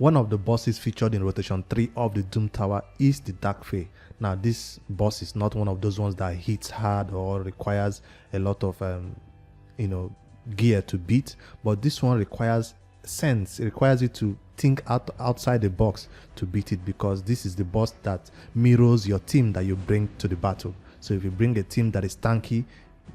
One of the bosses featured in rotation 3 of the Doom Tower is the Dark Fae. Now this boss is not one of those ones that hits hard or requires a lot of gear to beat, but this one requires sense. It requires you to think outside the box to beat it, because this is the boss that mirrors your team that you bring to the battle. So if you bring a team that is tanky,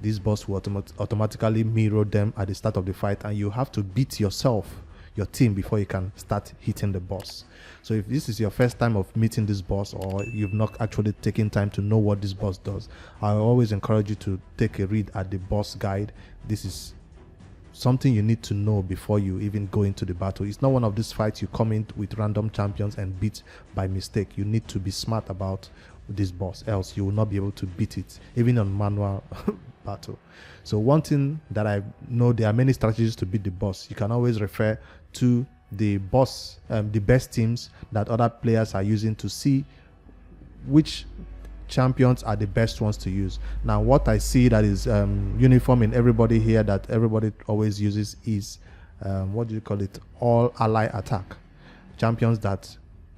this boss will automatically mirror them at the start of the fight, and you have to beat yourself, your team, before you can start hitting the boss. So if this is your first time of meeting this boss, or you've not actually taken time to know what this boss does, I always encourage you to take a read at the boss guide. This is something you need to know before you even go into the battle. It's not one of these fights you come in with random champions and beat by mistake. You need to be smart about this boss, else you will not be able to beat it, even on manual battle. So one thing that I know, there are many strategies to beat the boss. You can always refer to the boss, the best teams that other players are using, to see which champions are the best ones to use. Now what I see that is uniform in everybody here, that everybody always uses, is what do you call it, all ally attack. Champions that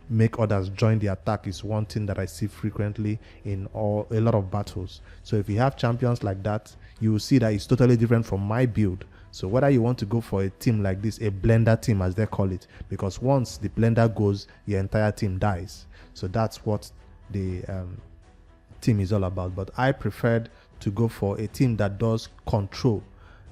make others join the attack is one thing that I see frequently in a lot of battles. So if you have champions like that, you will see that it's totally different from my build. So whether you want to go for a team like this, a blender team as they call it, because once the blender goes, your entire team dies. So that's what the team is all about. But I preferred to go for a team that does control.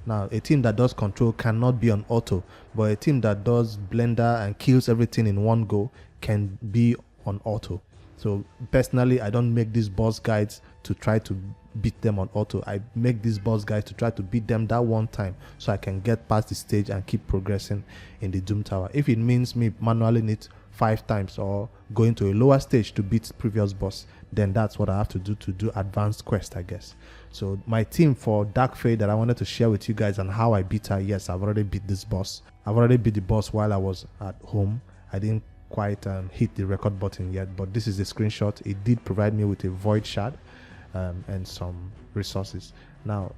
Now a team that does control cannot be on auto, but a team that does blender and kills everything in one go can be on auto. So personally, I don't make these boss guides to try to beat them on auto. I make these boss guides to try to beat them that one time, so I can get past the stage and keep progressing in the Doom Tower. If it means me manually need 5 times or going to a lower stage to beat previous boss, then that's what I have to do advanced quest, I guess. So my team for Dark Fae that I wanted to share with you guys and how I beat her, yes, I've already beat this boss. I've already beat the boss while I was at home. I didn't quite hit the record button yet, but this is the screenshot. It did provide me with a void shard and some resources. Now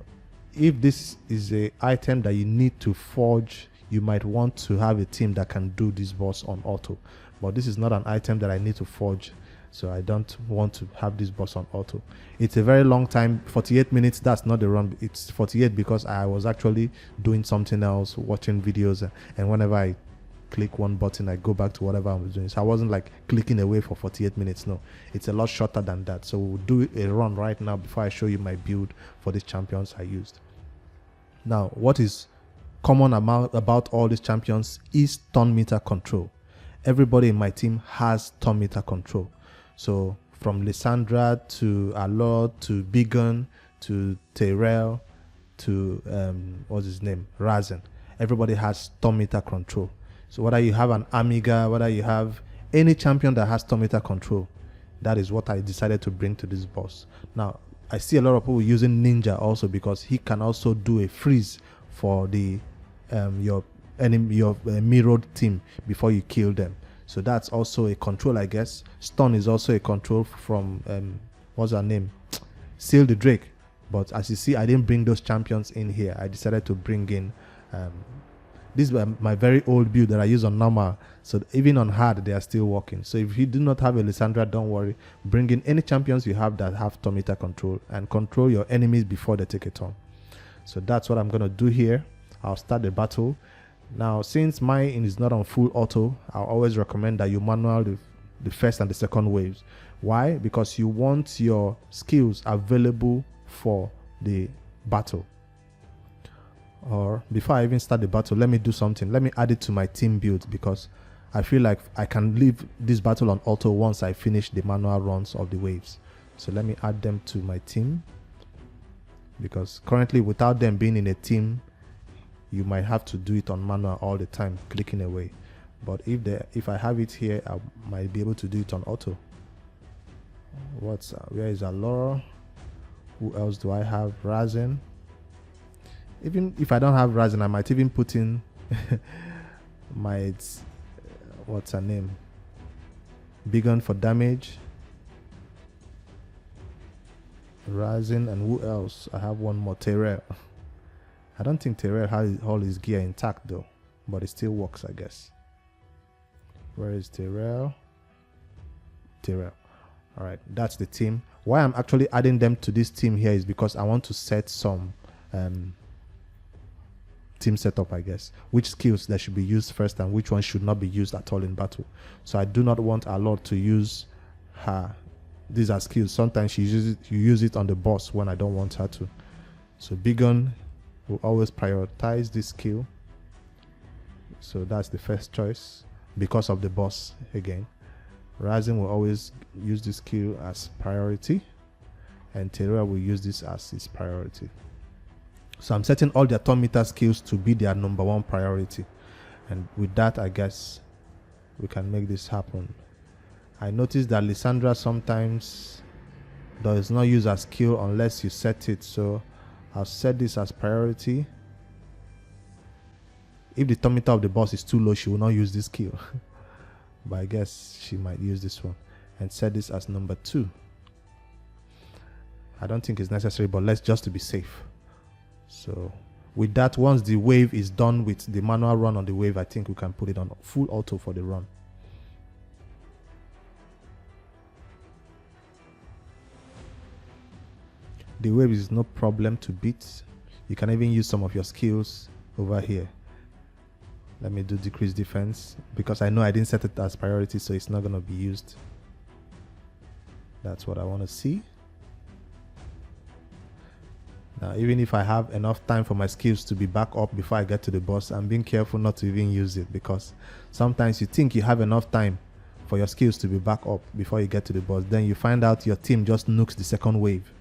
if this is a item that you need to forge, you might want to have a team that can do this boss on auto, but this is not an item that I need to forge, so I don't want to have this boss on auto. It's a very long time, 48 minutes. That's not the run, it's 48 because I was actually doing something else, watching videos, and whenever I click one button, I go back to whatever I was doing. So I wasn't like clicking away for 48 minutes. No, it's a lot shorter than that. So we'll do a run right now before I show you my build for these champions I used. Now what is common about all these champions is turn meter control. Everybody in my team has turn meter control. So from Lysandra to Alor to Bigon to Tyrell to what's his name, Razen, everybody has turn meter control. So whether you have an Amiga, whether you have any champion that has turn meter control, that is what I decided to bring to this boss. Now I see a lot of people using Ninja also, because he can also do a freeze for the your mirrored team before you kill them. So that's also a control, I guess. Stun is also a control from what's her name, Seal the Drake. But as you see, I didn't bring those champions in here. I decided to bring in this is my very old build that I use on normal, so even on hard they are still working. So if you do not have a Lysandra, don't worry, bring in any champions you have that have turn meter control and control your enemies before they take a turn. So that's what I'm going to do here. I'll start the battle. Now since mine is not on full auto, I'll always recommend that you manual the first and the second waves. Why? Because you want your skills available for the battle. Or before I even start the battle, let me do something. Let me add it to my team build, because I feel like I can leave this battle on auto once I finish the manual runs of the waves. So let me add them to my team, because currently without them being in a team, you might have to do it on manual all the time, clicking away. But if I have it here, I might be able to do it on auto. Where is Alora? Who else do I have? Razen. Even if I don't have Razen, I might even put in my what's her name, Bigon for damage, Razen, and who else? I have one more, Tyrell. I don't think Tyrell has all his gear intact though, but it still works, I guess. Where is Tyrell? Tyrell. All right, that's the team. Why I'm actually adding them to this team here is because I want to set some team setup, I guess, which skills that should be used first and which one should not be used at all in battle. So I do not want a lot to use her. These are skills. Sometimes she uses it, you use it on the boss when I don't want her to. So Bigon will always prioritize this skill. So that's the first choice because of the boss again. Rising will always use this skill as priority, and Terra will use this as his priority. So I'm setting all their turn meter skills to be their #1 priority, and with that I guess we can make this happen. I noticed that Lysandra sometimes does not use a skill unless you set it, so I'll set this as priority. If the turn meter of the boss is too low, she will not use this skill. But I guess she might use this one, and set this as #2. I don't think it's necessary, but let's just to be safe. So with that, once the wave is done with the manual run on the wave, I think we can put it on full auto for the run. The wave is no problem to beat. You can even use some of your skills over here. Let me do decrease defense because I know I didn't set it as priority, so it's not going to be used. That's what I want to see. Now, even if I have enough time for my skills to be back up before I get to the boss, I'm being careful not to even use it, because sometimes you think you have enough time for your skills to be back up before you get to the boss. Then you find out your team just nukes the second wave,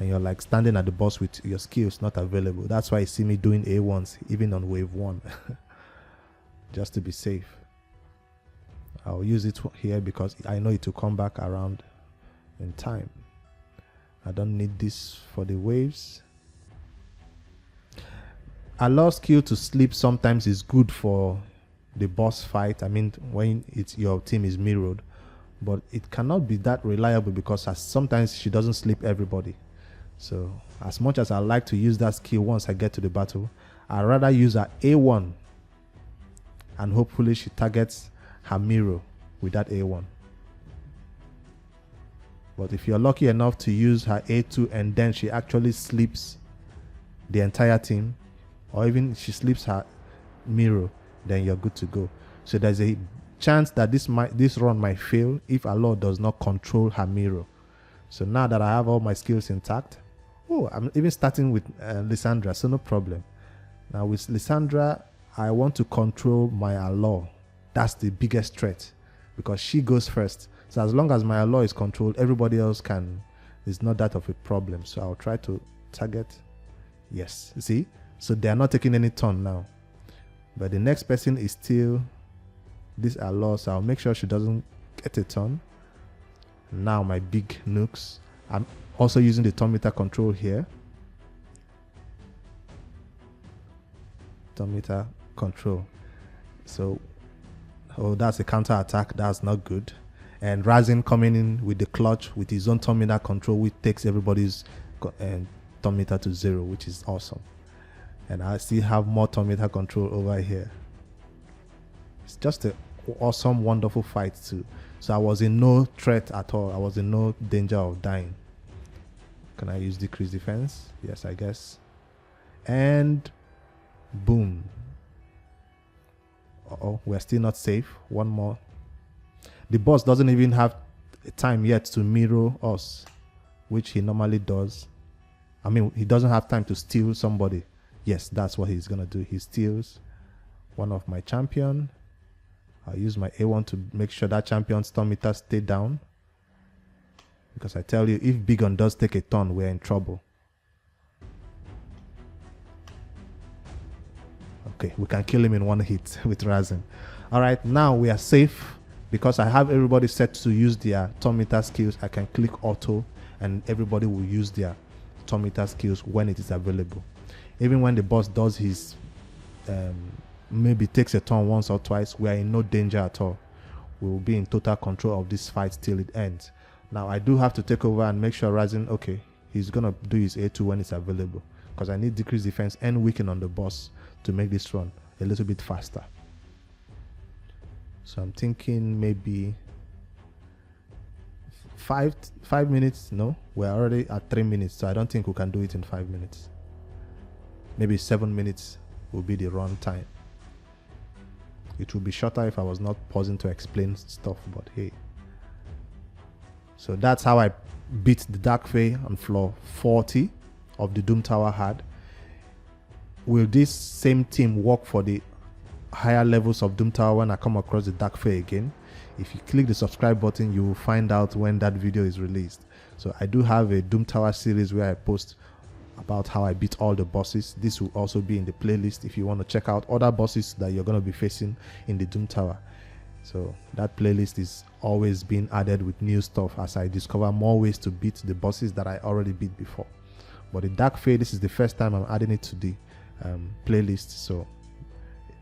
and you're like standing at the boss with your skills not available. That's why you see me doing A1s even on wave 1. Just to be safe. I'll use it here because I know it will come back around in time. I don't need this for the waves. Allow skill to sleep sometimes is good for the boss fight. I mean, when your team is mirrored, but it cannot be that reliable because sometimes she doesn't sleep everybody. So as much as I like to use that skill once I get to the battle, I'd rather use her A1, and hopefully she targets her mirror with that A1. But if you're lucky enough to use her A2 and then she actually sleeps the entire team, or even she sleeps her mirror, then you're good to go. So there's a chance that this run might fail if Allah does not control her mirror. So now that I have all my skills intact, I'm even starting with Lysandra, so no problem. Now with Lysandra, I want to control my Allah. That's the biggest threat because she goes first. So as long as my Allah is controlled, everybody else is not that of a problem. So I'll try to target. Yes, see? So they are not taking any turn now. But the next person is still this Allah, so I'll make sure she doesn't get a turn. Now my big nukes. I'm also using the turn meter control here. Turn meter control. So that's a counter attack. That's not good. And Razin coming in with the clutch with his own turn meter control, which takes everybody's turn meter to 0, which is awesome. And I still have more turn meter control over here. It's just an awesome, wonderful fight too. So I was in no threat at all. I was in no danger of dying. Can I use decrease defense? Yes, I guess. And boom. We're still not safe. One more. The boss doesn't even have time yet to mirror us, which he normally does. I mean, he doesn't have time to steal somebody. Yes, that's what he's gonna do. He steals one of my champion. I'll use my A1 to make sure that champion's turn meter stay down. Because I tell you, if Bigon does take a turn, we're in trouble. Okay, we can kill him in one hit with Razin. Alright, now we are safe. Because I have everybody set to use their turn meter skills, I can click auto and everybody will use their turn meter skills when it is available. Even when the boss does his, maybe takes a turn once or twice, we are in no danger at all. We will be in total control of this fight till it ends. Now I do have to take over and make sure Razin, okay, he's gonna do his A2 when it's available. Because I need decrease defense and weaken on the boss to make this run a little bit faster. So I'm thinking maybe 5 minutes. No, we're already at 3 minutes, so I don't think we can do it in 5 minutes. Maybe 7 minutes will be the run time. It would be shorter if I was not pausing to explain stuff, but hey. So that's how I beat the Dark Fae on floor 40 of the Doom Tower had. Will this same team work for the higher levels of Doom Tower when I come across the Dark Fae again? If you click the subscribe button, you will find out when that video is released. So I do have a Doom Tower series where I post about how I beat all the bosses. This will also be in the playlist if you want to check out other bosses that you're going to be facing in the Doom Tower. So that playlist is always being added with new stuff as I discover more ways to beat the bosses that I already beat before. But the Dark Fae, this is the first time I'm adding it to the playlist, so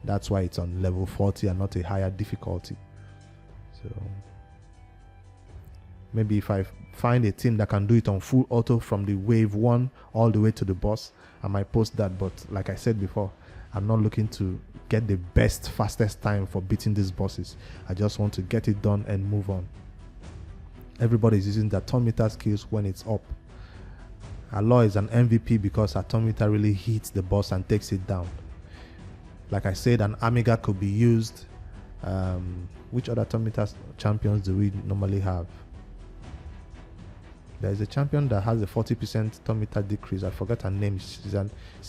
that's why it's on level 40 and not a higher difficulty. So maybe if I find a team that can do it on full auto from the wave 1 all the way to the boss, I might post that. But like I said before, I'm not looking to get the best, fastest time for beating these bosses. I just want to get it done and move on. Everybody's using the atometer skills when it's up. Aloy is an MVP because atometer really hits the boss and takes it down. Like I said, an Amiga could be used. Which other atometer champions do we normally have? There's a champion that has a 40% atometer decrease. I forgot her name. She's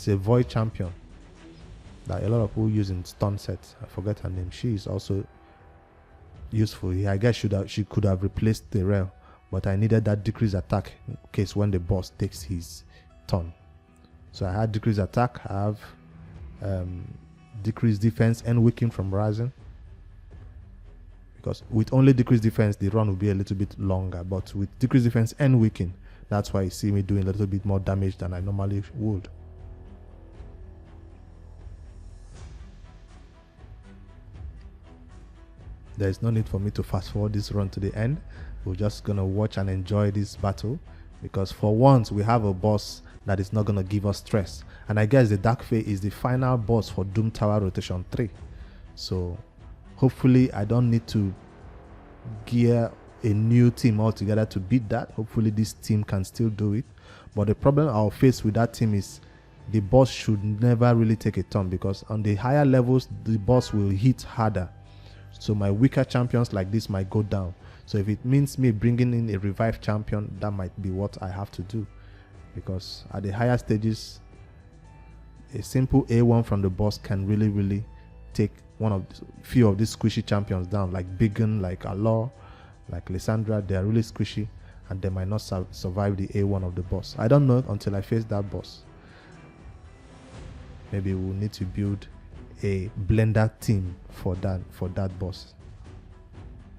a void champion that a lot of people use in stun sets. I forget her name. She is also useful. I guess she could have replaced the rail, but I needed that decreased attack in case when the boss takes his turn. So I had decreased attack. I have decreased defense and weaken from rising. Because with only decreased defense, the run will be a little bit longer. But with decreased defense and weaken, that's why you see me doing a little bit more damage than I normally would. There is no need for me to fast forward this run to the end. We're just going to watch and enjoy this battle. Because for once, we have a boss that is not going to give us stress. And I guess the Dark Fae is the final boss for Doom Tower Rotation 3. So hopefully I don't need to gear a new team altogether to beat that. Hopefully this team can still do it. But the problem I'll face with that team is the boss should never really take a turn, because on the higher levels the boss will hit harder. So my weaker champions like this might go down. So if it means me bringing in a revived champion, that might be what I have to do. Because at the higher stages, a simple A1 from the boss can really take few of these squishy champions down, like Biggin, like Alor, like Lysandra. They are really squishy and they might not survive the A1 of the boss. I don't know until I face that boss. Maybe we'll need to build a blender team for that boss,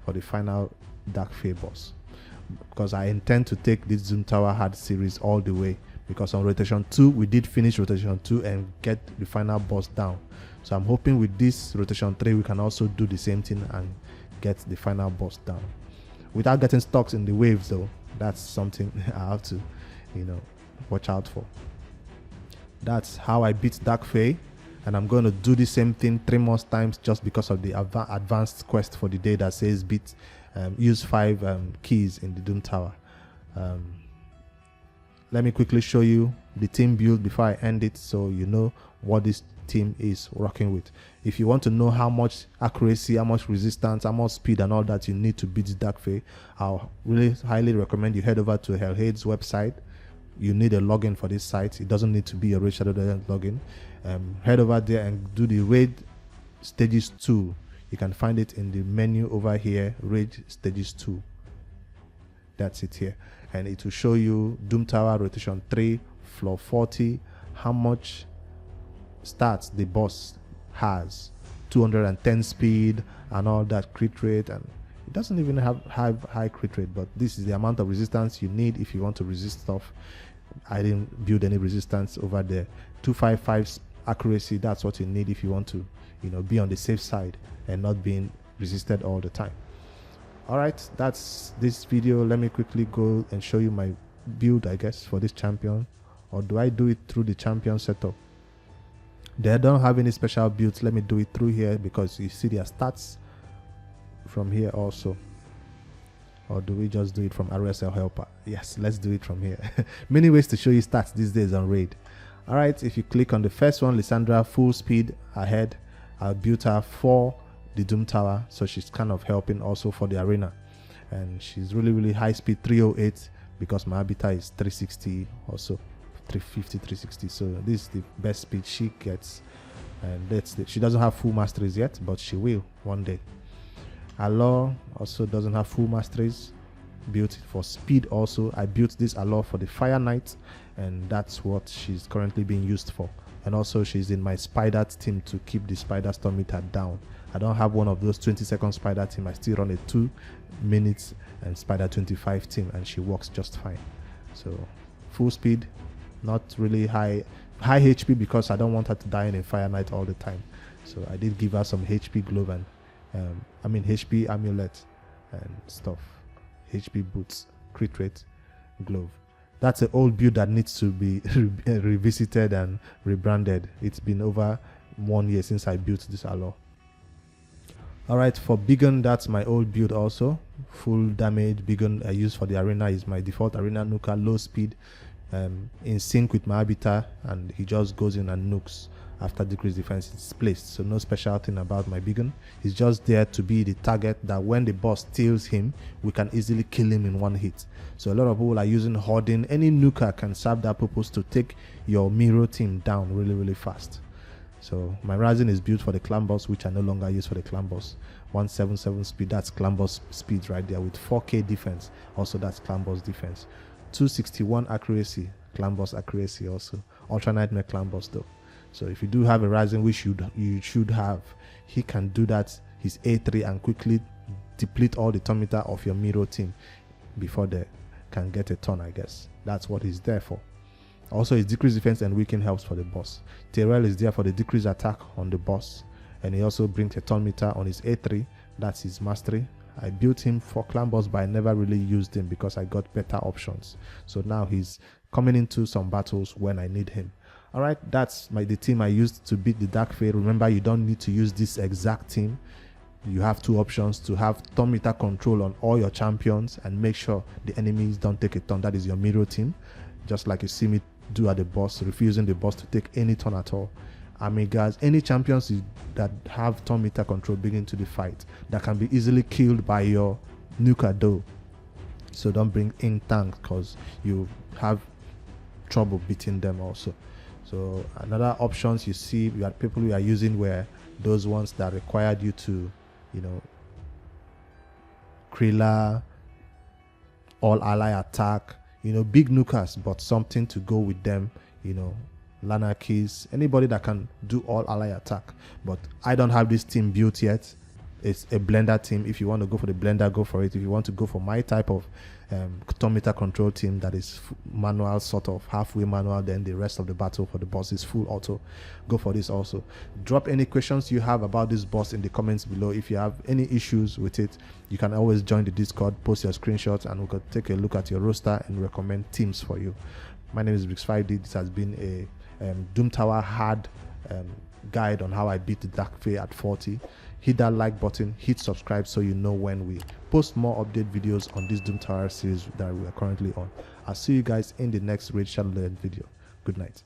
for the final Dark Fae boss, because I intend to take this Doom Tower hard series all the way, because on rotation 2 we did finish rotation 2 and get the final boss down. So I'm hoping with this rotation 3 we can also do the same thing and get the final boss down without getting stuck in the waves though. That's something I have to watch out for. That's how I beat Dark Fae, and I'm going to do the same thing 3 more times just because of the advanced quest for the day that says use 5 keys in the Doom Tower. Let me quickly show you the team build before I end it, so you know what this team is rocking with. If you want to know how much accuracy, how much resistance, how much speed and all that you need to beat Dark Fae, I'll really highly recommend you head over to Hellhade's website. You need a login for this site. It doesn't need to be a Raid Shadow Legends login. Head over there and do the Raid Stages 2. You can find it in the menu over here, Raid Stages 2. That's it here. And it will show you Doom Tower Rotation 3, floor 40, how much stats the boss has, 210 speed and all that crit rate, and it doesn't even have high crit rate, but this is the amount of resistance you need if you want to resist stuff. I didn't build any resistance over there. 255 accuracy, that's what you need if you want to be on the safe side and not being resisted all the time. All right, that's this video. Let me quickly go and show you my build, I guess, for this champion. Or do I do it through the champion setup? They don't have any special builds. Let me do it through here because you see their stats. from here also, or do we just do it from RSL helper? Yes, let's do it from here. Many ways to show you stats these days on raid. All right, if you click on the first one, Lysandra, full speed ahead. I built her for the Doom Tower, so she's kind of helping also for the arena, and she's really high speed, 308, because my habitat is 360 also, 350, 360. So this is the best speed she gets, and she doesn't have full masteries yet, but she will one day. Allure also doesn't have full masteries, built for speed also. I built this Allure for the Fire Knight, and that's what she's currently being used for. And also she's in my spider team to keep the spider storm meter down. I don't have one of those 20-second spider team. I still run a 2 minutes and spider 25 team, and she works just fine. So full speed, not really high HP, because I don't want her to die in a Fire Knight all the time. So I did give her some HP glove and HP amulet and stuff, HP boots, crit rate, glove. That's an old build that needs to be revisited and rebranded. It's been over 1 year since I built this Allure. Alright, for Bigon, that's my old build also. Full damage Bigon I use for the arena is my default arena nuker, low speed, in sync with my habitat, and he just goes in and nukes after decreased defense is placed. So no special thing about my Bigon. He's just there to be the target that when the boss steals him, we can easily kill him in one hit. So a lot of people are using hoarding. Any nuker can serve that purpose to take your Miro team down really fast. So my Rising is built for the clan boss, which I no longer use for the clan boss. 177 speed, that's clan boss speed right there, with 4k defense. Also that's clan boss defense. 261 accuracy, clan boss accuracy also. Ultra Nightmare clan boss though. So if you do have a Rising, which you should have, he can do that, his A3, and quickly deplete all the turn meter of your Miro team before they can get a turn, I guess. That's what he's there for. Also, his decreased defense and weaken helps for the boss. Tyrell is there for the decreased attack on the boss, and he also brings a turn meter on his A3. That's his mastery. I built him for clan boss, but I never really used him because I got better options. So now he's coming into some battles when I need him. Alright, that's the team I used to beat the Dark Fae. Remember, you don't need to use this exact team. You have two options: to have turn meter control on all your champions and make sure the enemies don't take a turn. That is your Miro team, just like you see me do at the boss, refusing the boss to take any turn at all. Amigas, any champions that have turn meter control begin to the fight that can be easily killed by your nuker though. So don't bring in tanks, because you have trouble beating them also. So another options you see that people we are using were those ones that required you to, Krilla, all ally attack, big nukers, but something to go with them, Lanarkies, anybody that can do all ally attack. But I don't have this team built yet. It's a blender team. If you want to go for the blender, go for it. If you want to go for my type of turn meter control team that is manual, sort of halfway manual, then the rest of the battle for the boss is full auto, go for this also. Drop any questions you have about this boss in the comments below. If you have any issues with it, you can always join the Discord, post your screenshots, and we could take a look at your roster and recommend teams for you. My name is Brix5D. This has been a Doom Tower hard guide on how I beat the Dark Fae at 40. Hit that like button, hit subscribe so you know when we post more update videos on this Doom Tower series that we are currently on. I'll see you guys in the next Raid Shadow Legend video. Good night.